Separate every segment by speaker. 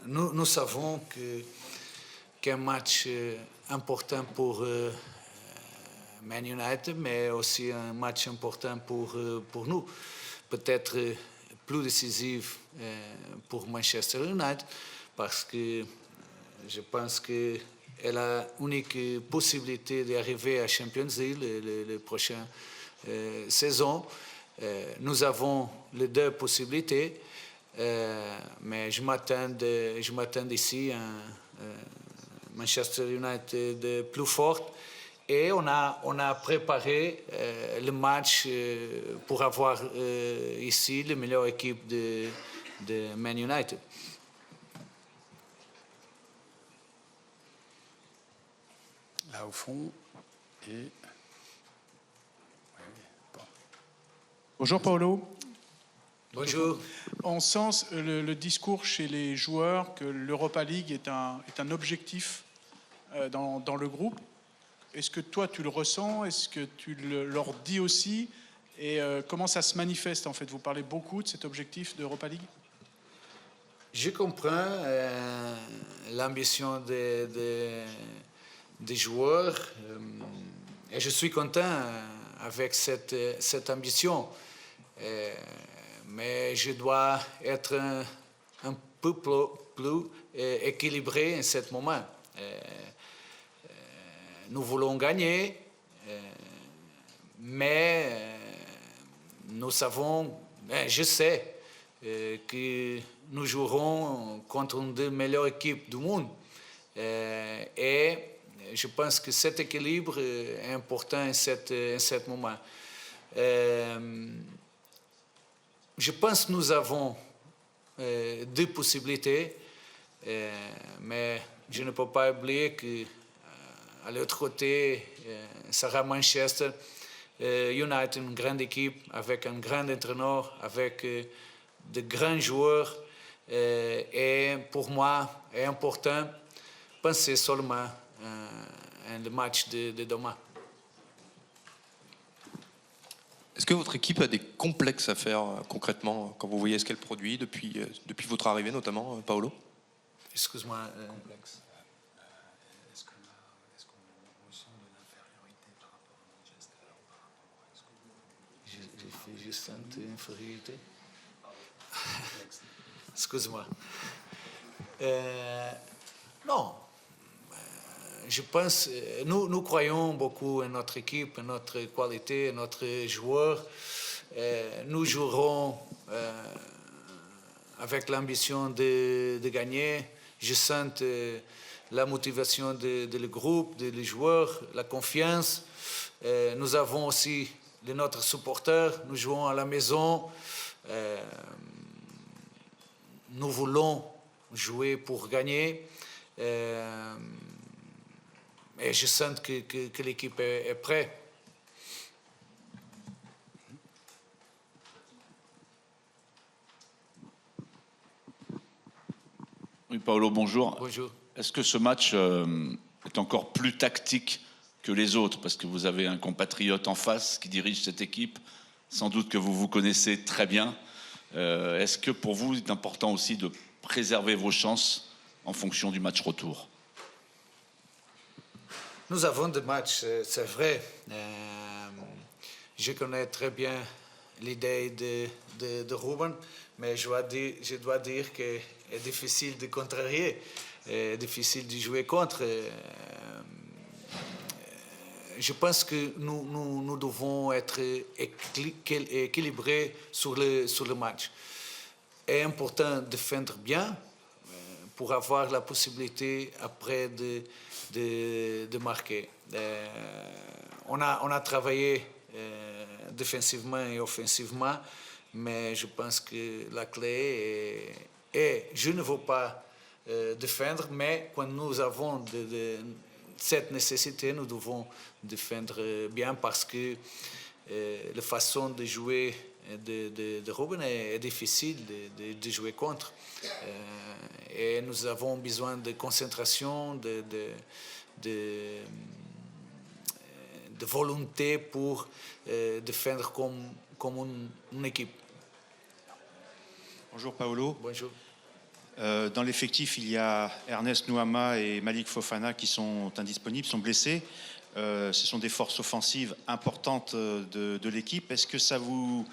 Speaker 1: nous savons qu'un match important pour Man United, mais aussi un match important pour nous. Peut-être plus décisif pour Manchester United, parce que je pense que la unique possibilité d'arriver à Champions League la prochaine saison. Nous avons les deux possibilités, mais je m'attends ici à Manchester United plus fort. Et on a préparé le match pour avoir ici la meilleure équipe de Man United.
Speaker 2: Là au fond. Et...
Speaker 3: Bonjour Paolo.
Speaker 1: Bonjour.
Speaker 3: On sent le discours chez les joueurs que l'Europa League est un objectif dans le groupe. Est-ce que toi tu le ressens? Est-ce que tu leur dis aussi? Et comment ça se manifeste en fait? Vous parlez beaucoup de cet objectif d'Europa League?
Speaker 1: Je comprends l'ambition des joueurs et je suis content avec cette ambition. Mais je dois être un peu plus équilibré en ce moment. Nous voulons gagner, mais nous savons, je sais que nous jouerons contre une des meilleures équipes du monde. Et je pense que cet équilibre est important en ce moment. Je pense que nous avons deux possibilités, mais je ne peux pas oublier qu'à l'autre côté, sera Manchester United, une grande équipe, avec un grand entraîneur, avec de grands joueurs. Et pour moi, c'est important de penser seulement le match de demain.
Speaker 4: Est-ce que votre équipe a des complexes à faire concrètement quand vous voyez ce qu'elle produit depuis votre arrivée notamment, Paolo?
Speaker 1: Excuse-moi. Complexe.
Speaker 2: Est-ce qu'on ressent de l'infériorité par rapport à Manchester ou par rapport à...
Speaker 1: J'ai fait juste une infériorité. Excuse-moi. Non. Je pense, nous croyons beaucoup en notre équipe, en notre qualité, en notre joueur. Nous jouerons avec l'ambition de gagner. Je sens la motivation de le groupe, des joueurs, la confiance. Nous avons aussi de notre supporters. Nous jouons à la maison. Nous voulons jouer pour gagner. Et je sens que l'équipe est prête.
Speaker 5: Oui, Paolo, bonjour.
Speaker 1: Bonjour.
Speaker 5: Est-ce que ce match est encore plus tactique que les autres? Parce que vous avez un compatriote en face qui dirige cette équipe. Sans doute que vous vous connaissez très bien. Est-ce que pour vous, il est important aussi de préserver vos chances en fonction du match retour?
Speaker 1: Nous avons des matchs, c'est vrai. Je connais très bien l'idée de Ruben, mais je dois dire que c'est difficile de contrarier, difficile de jouer contre. Je pense que nous devons être équilibrés sur le match. C'est important de défendre bien pour avoir la possibilité après de marquer. On a travaillé défensivement et offensivement, mais je pense que la clé est je ne veux pas défendre, mais quand nous avons cette nécessité, nous devons défendre bien parce que la façon de jouer de Ruben est difficile de jouer contre. Et nous avons besoin de concentration, de volonté pour défendre comme une équipe.
Speaker 6: Bonjour Paolo.
Speaker 1: Bonjour.
Speaker 6: Dans l'effectif, il y a Ernest Nouama et Malik Fofana qui sont indisponibles, sont blessés. Ce sont des forces offensives importantes de l'équipe. Est-ce que ça vous,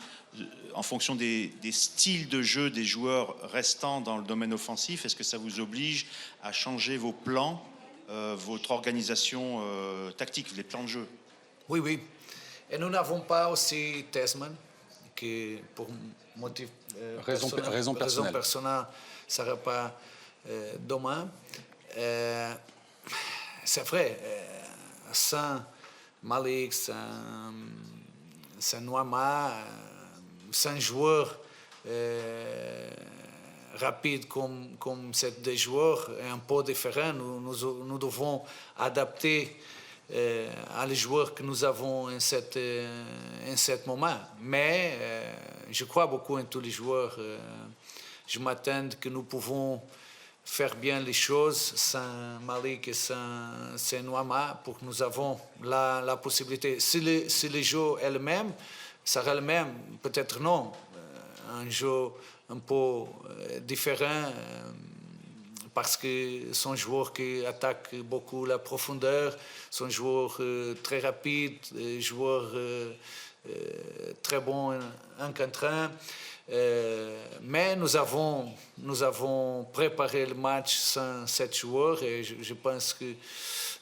Speaker 6: en fonction des styles de jeu des joueurs restants dans le domaine offensif, est-ce que ça vous oblige à changer vos plans, votre organisation tactique, les plans de jeu?
Speaker 1: Oui, oui. Et nous n'avons pas aussi Tesman, qui pour motif
Speaker 7: Raison personnelle.
Speaker 1: personnelle ne sera pas demain. C'est vrai, sans Malik, sans Nouama, sans joueur rapide comme ces deux joueurs, un peu différents, nous devons adapter à les joueurs que nous avons en ce moment. Mais je crois beaucoup en tous les joueurs. Je m'attends que nous pouvons faire bien les choses sans Malik et sans Nouama pour que nous avons la possibilité. Si le jeu est le même, ça sera le même. Peut-être non. Un jeu un peu différent parce que sont joueurs qui attaquent beaucoup la profondeur, sont joueurs très rapides, joueurs très bons en contre un. Mais nous avons préparé le match sans 7 joueurs et je pense que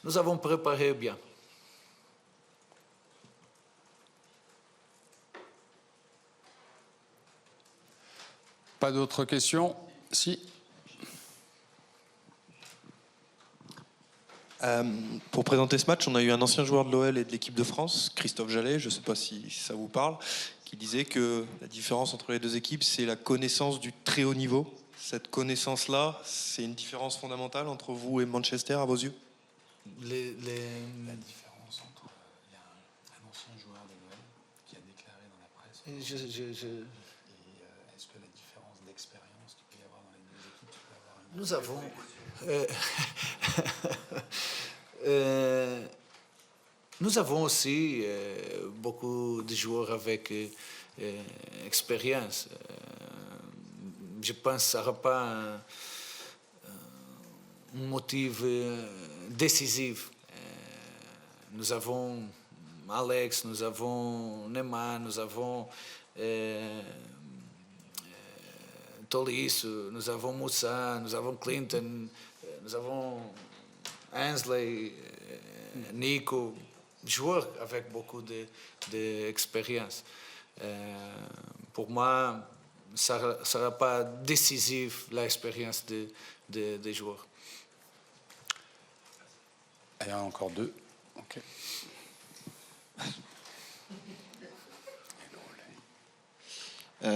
Speaker 1: nous avons préparé bien.
Speaker 7: Pas d'autres questions? Si.
Speaker 4: Pour présenter ce match, on a eu un ancien joueur de l'OL et de l'équipe de France, Christophe Jallet, je ne sais pas si ça vous parle, qui disait que la différence entre les deux équipes, c'est la connaissance du très haut niveau. Cette connaissance-là, c'est une différence fondamentale entre vous et Manchester, à vos yeux?
Speaker 2: La différence entre... Il y a un ancien joueur de l'OL qui a déclaré dans la presse... Et est-ce que la différence d'expérience qu'il peut y avoir dans les deux équipes peut avoir une...
Speaker 1: Nous avons... nous avons aussi beaucoup de joueurs avec expérience. Je pense que ça n'aura pas un motif décisif. Nous avons Alex, nous avons Neymar, nous avons Tolisso, nous avons Moussa, nous avons Clinton, nous avons Ainsley, Nico, joueurs avec beaucoup d'expérience. Pour moi, ça ne sera pas décisif l'expérience des joueurs.
Speaker 7: Il y en a encore deux. Ok.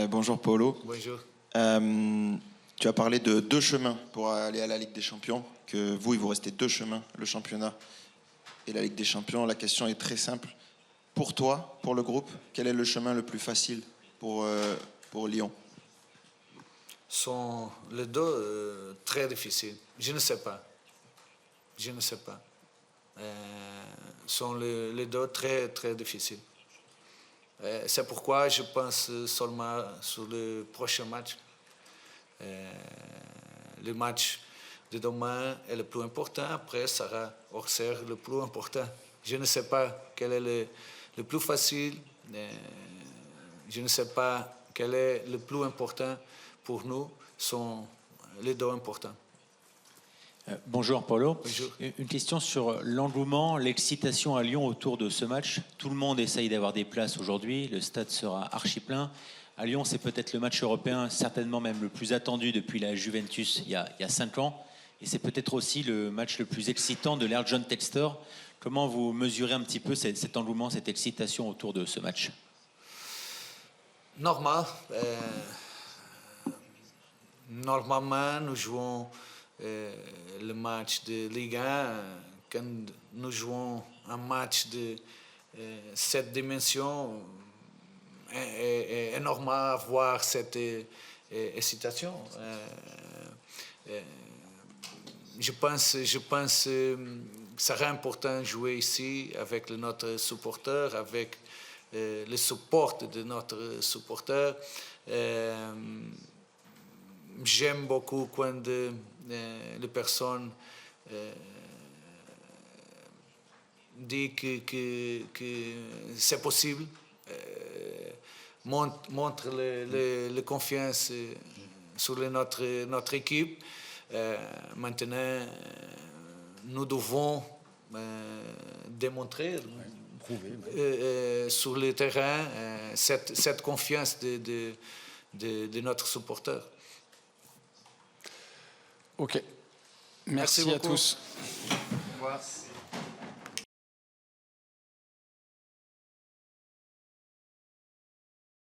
Speaker 8: Bonjour Paolo.
Speaker 1: Bonjour.
Speaker 8: Tu as parlé de 2 chemins pour aller à la Ligue des Champions, que vous, il vous restait 2 chemins, le championnat et la Ligue des Champions. La question est très simple. Pour toi, pour le groupe, quel est le chemin le plus facile pour Lyon?
Speaker 1: Sont les deux très difficiles. Je ne sais pas. Je ne sais pas. Sont les deux très, très difficiles. C'est pourquoi je pense seulement sur le prochain match. Le match de demain est le plus important. Après, ça sera Auxerre le plus important. Je ne sais pas quel est le plus facile. Je ne sais pas quel est le plus important pour nous. Sont les deux importants.
Speaker 9: Bonjour Paulo.
Speaker 1: Bonjour.
Speaker 9: Une question sur l'engouement, l'excitation à Lyon autour de ce match. Tout le monde essaye d'avoir des places aujourd'hui. Le stade sera archi plein. À Lyon, c'est peut-être le match européen, certainement même le plus attendu depuis la Juventus il y a 5 ans. Et c'est peut-être aussi le match le plus excitant de l'ère John Textor. Comment vous mesurez un petit peu cet engouement, cette excitation autour de ce match?
Speaker 1: Normal. Normalement, nous jouons le match de Ligue 1. Quand nous jouons un match de cette dimension, est normal voir cette excitation. Je pense que ça sera important de jouer ici avec notre supporter, avec le support de notre supporter. j'aime beaucoup quand les personnes disent que c'est possible, montre la confiance sur notre équipe. Maintenant, nous devons démontrer sur le terrain cette confiance de notre supporter.
Speaker 7: Ok. Merci à
Speaker 1: beaucoup.
Speaker 7: tous.
Speaker 1: Au revoir.